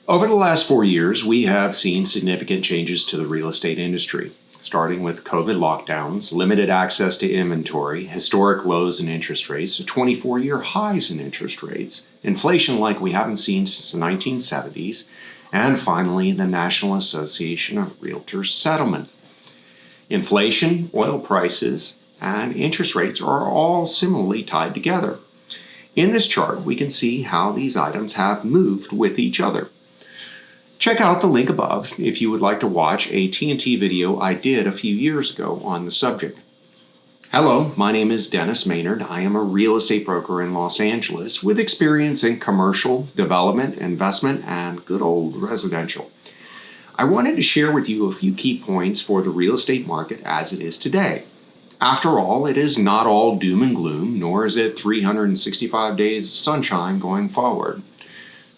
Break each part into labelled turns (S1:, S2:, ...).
S1: Over the last 4 years, we have seen significant changes to the real estate industry, starting with COVID lockdowns, limited access to inventory, historic lows in interest rates, 24-year highs in interest rates, inflation like we haven't seen since the 1970s, and finally, the National Association of Realtors settlement. Inflation, oil prices, and interest rates are all similarly tied together. In this chart, we can see how these items have moved with each other. Check out the link above if you would like to watch a TNT video I did a few years ago on the subject. Hello, my name is Dennis Maynard. I am a real estate broker in Los Angeles with experience in commercial, development, investment, and good old residential. I wanted to share with you a few key points for the real estate market as it is today. After all, it is not all doom and gloom, nor is it 365 days of sunshine going forward.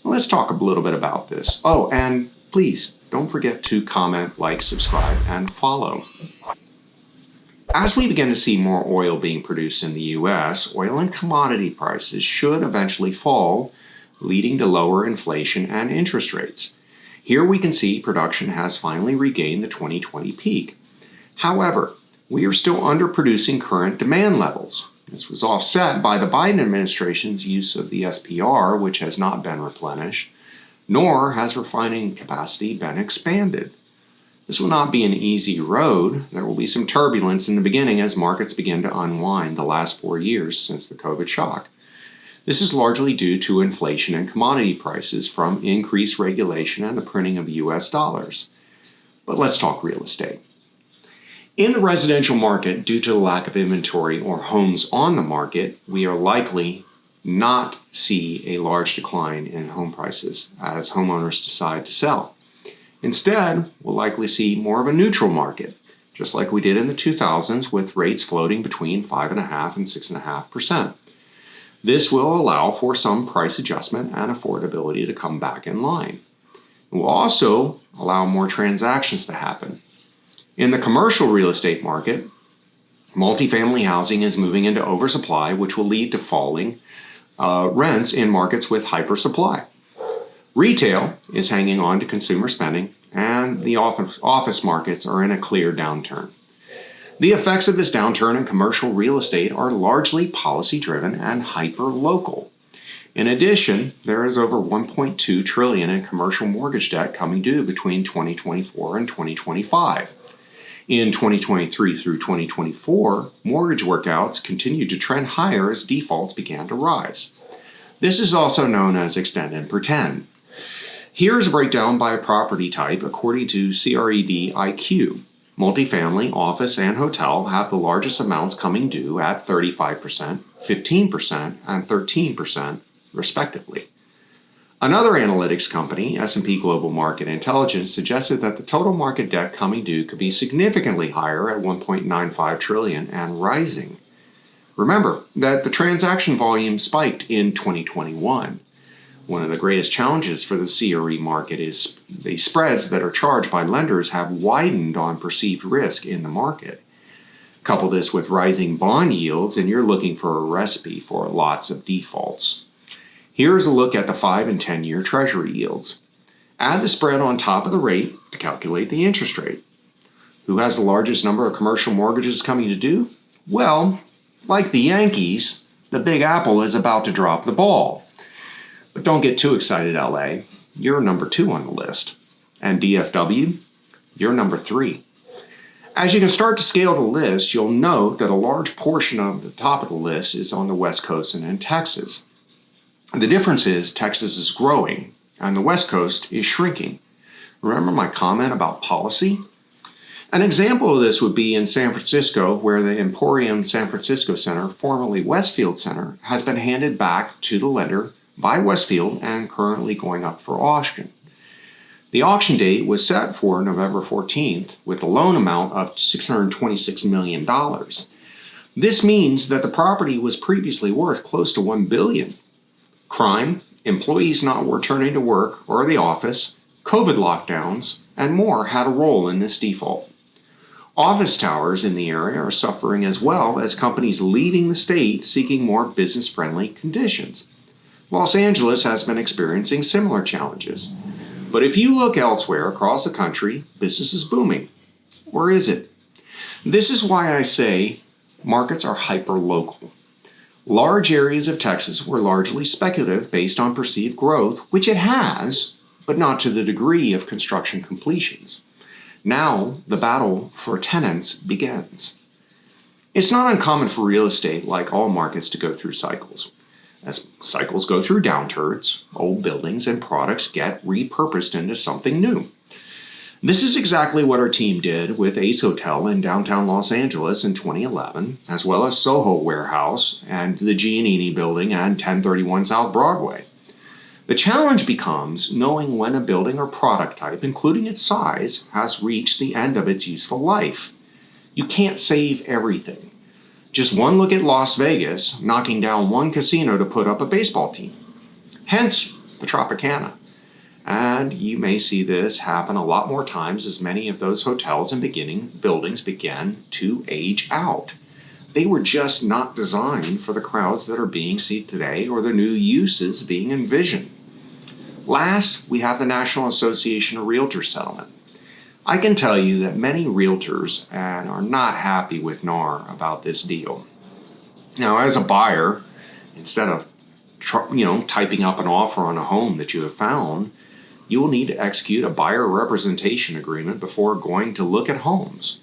S1: Let's talk a little bit about this. Oh, and please don't forget to comment, like, subscribe, and follow. As we begin to see more oil being produced in the U.S., oil and commodity prices should eventually fall, leading to lower inflation and interest rates. Here we can see production has finally regained the 2020 peak. However, we are still underproducing current demand levels. This was offset by the Biden administration's use of the SPR, which has not been replenished, nor has refining capacity been expanded. This will not be an easy road. There will be some turbulence in the beginning as markets begin to unwind the last 4 years since the COVID shock. This is largely due to inflation and commodity prices from increased regulation and the printing of U.S. dollars. But let's talk real estate. In the residential market, due to the lack of inventory or homes on the market, we are likely not see a large decline in home prices as homeowners decide to sell. Instead, we'll likely see more of a neutral market, just like we did in the 2000s with rates floating between 5.5% and 6.5%. This will allow for some price adjustment and affordability to come back in line. It will also allow more transactions to happen. In the commercial real estate market, multifamily housing is moving into oversupply, which will lead to falling rents in markets with hypersupply. Retail is hanging on to consumer spending, and the office markets are in a clear downturn. The effects of this downturn in commercial real estate are largely policy-driven and hyper-local. In addition, there is over $1.2 trillion in commercial mortgage debt coming due between 2024 and 2025. In 2023 through 2024, mortgage workouts continued to trend higher as defaults began to rise. This is also known as extend and pretend. Here is a breakdown by property type according to CRED IQ. Multifamily, office, and hotel have the largest amounts coming due at 35%, 15%, and 13%, respectively. Another analytics company, S&P Global Market Intelligence, suggested that the total market debt coming due could be significantly higher at $1.95 trillion and rising. Remember that the transaction volume spiked in 2021. One of the greatest challenges for the CRE market is the spreads that are charged by lenders have widened on perceived risk in the market. Couple this with rising bond yields, and you're looking for a recipe for lots of defaults. Here's a look at the 5 and 10-year Treasury yields. Add the spread on top of the rate to calculate the interest rate. Who has the largest number of commercial mortgages coming to due? Well, like the Yankees, the Big Apple is about to drop the ball. But don't get too excited, LA. You're number 2 on the list. And DFW, you're number 3. As you can start to scale the list, you'll note that a large portion of the top of the list is on the West Coast and in Texas. The difference is Texas is growing and the West Coast is shrinking. Remember my comment about policy? An example of this would be in San Francisco, where the Emporium San Francisco Center, formerly Westfield Center, has been handed back to the lender by Westfield and currently going up for auction. The auction date was set for November 14th with a loan amount of $626 million. This means that the property was previously worth close to $1 billion. Crime, employees not returning to work or the office, COVID lockdowns, and more had a role in this default. Office towers in the area are suffering as well as companies leaving the state seeking more business-friendly conditions. Los Angeles has been experiencing similar challenges. But if you look elsewhere across the country, business is booming. Or is it? This is why I say markets are hyper-local. Large areas of Texas were largely speculative based on perceived growth, which it has, but not to the degree of construction completions. Now, the battle for tenants begins. It's not uncommon for real estate, like all markets, to go through cycles. As cycles go through downturns, old buildings and products get repurposed into something new. This is exactly what our team did with Ace Hotel in downtown Los Angeles in 2011, as well as Soho Warehouse and the Giannini Building and 1031 South Broadway. The challenge becomes knowing when a building or product type, including its size, has reached the end of its useful life. You can't save everything. Just one look at Las Vegas, knocking down one casino to put up a baseball team. Hence, the Tropicana. And you may see this happen a lot more times as many of those hotels and buildings begin to age out. They were just not designed for the crowds that are being seen today or the new uses being envisioned. Last, we have the National Association of Realtors settlement. I can tell you that many realtors are not happy with NAR about this deal. Now, as a buyer, instead of typing up an offer on a home that you have found, you will need to execute a buyer representation agreement before going to look at homes.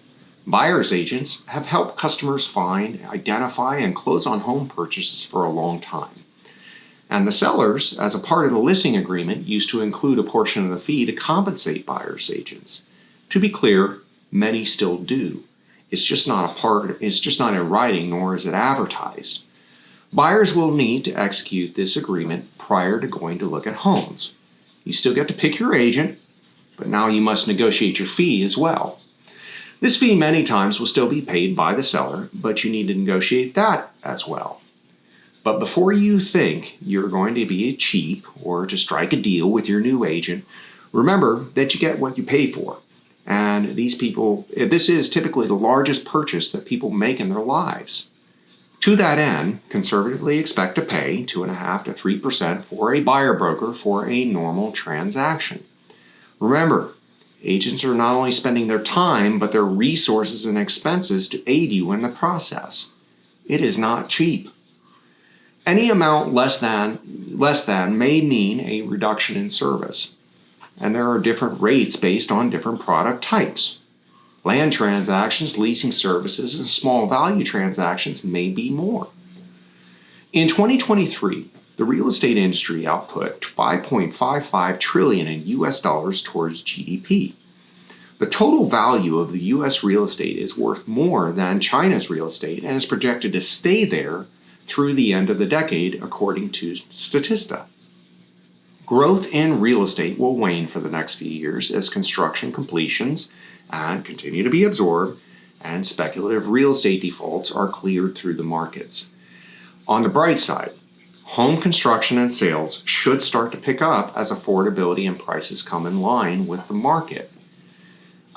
S1: Buyer's agents have helped customers find, identify, and close on home purchases for a long time. And the sellers, as a part of the listing agreement, used to include a portion of the fee to compensate buyer's agents. To be clear, many still do. It's just not in writing, nor is it advertised. Buyers will need to execute this agreement prior to going to look at homes. You still get to pick your agent, but now you must negotiate your fee as well. This fee many times will still be paid by the seller, but you need to negotiate that as well. But before you think you're going to be cheap or to strike a deal with your new agent, remember that you get what you pay for. And this is typically the largest purchase that people make in their lives. To that end, conservatively expect to pay 2.5% to 3% for a buyer broker for a normal transaction. Remember, agents are not only spending their time, but their resources and expenses to aid you in the process. It is not cheap. Any amount less than may mean a reduction in service. And there are different rates based on different product types. Land transactions, leasing services, and small value transactions may be more. In 2023, the real estate industry output $5.55 trillion in US dollars towards GDP. The total value of the US real estate is worth more than China's real estate and is projected to stay there through the end of the decade, according to Statista. Growth in real estate will wane for the next few years as construction completions and continue to be absorbed and speculative real estate defaults are cleared through the markets. On the bright side, home construction and sales should start to pick up as affordability and prices come in line with the market.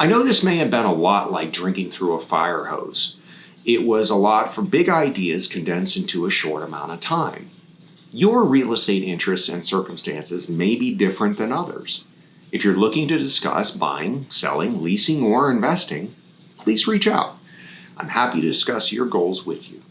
S1: I know this may have been a lot like drinking through a fire hose. It was a lot for big ideas condensed into a short amount of time. Your real estate interests and circumstances may be different than others. If you're looking to discuss buying, selling, leasing, or investing, please reach out. I'm happy to discuss your goals with you.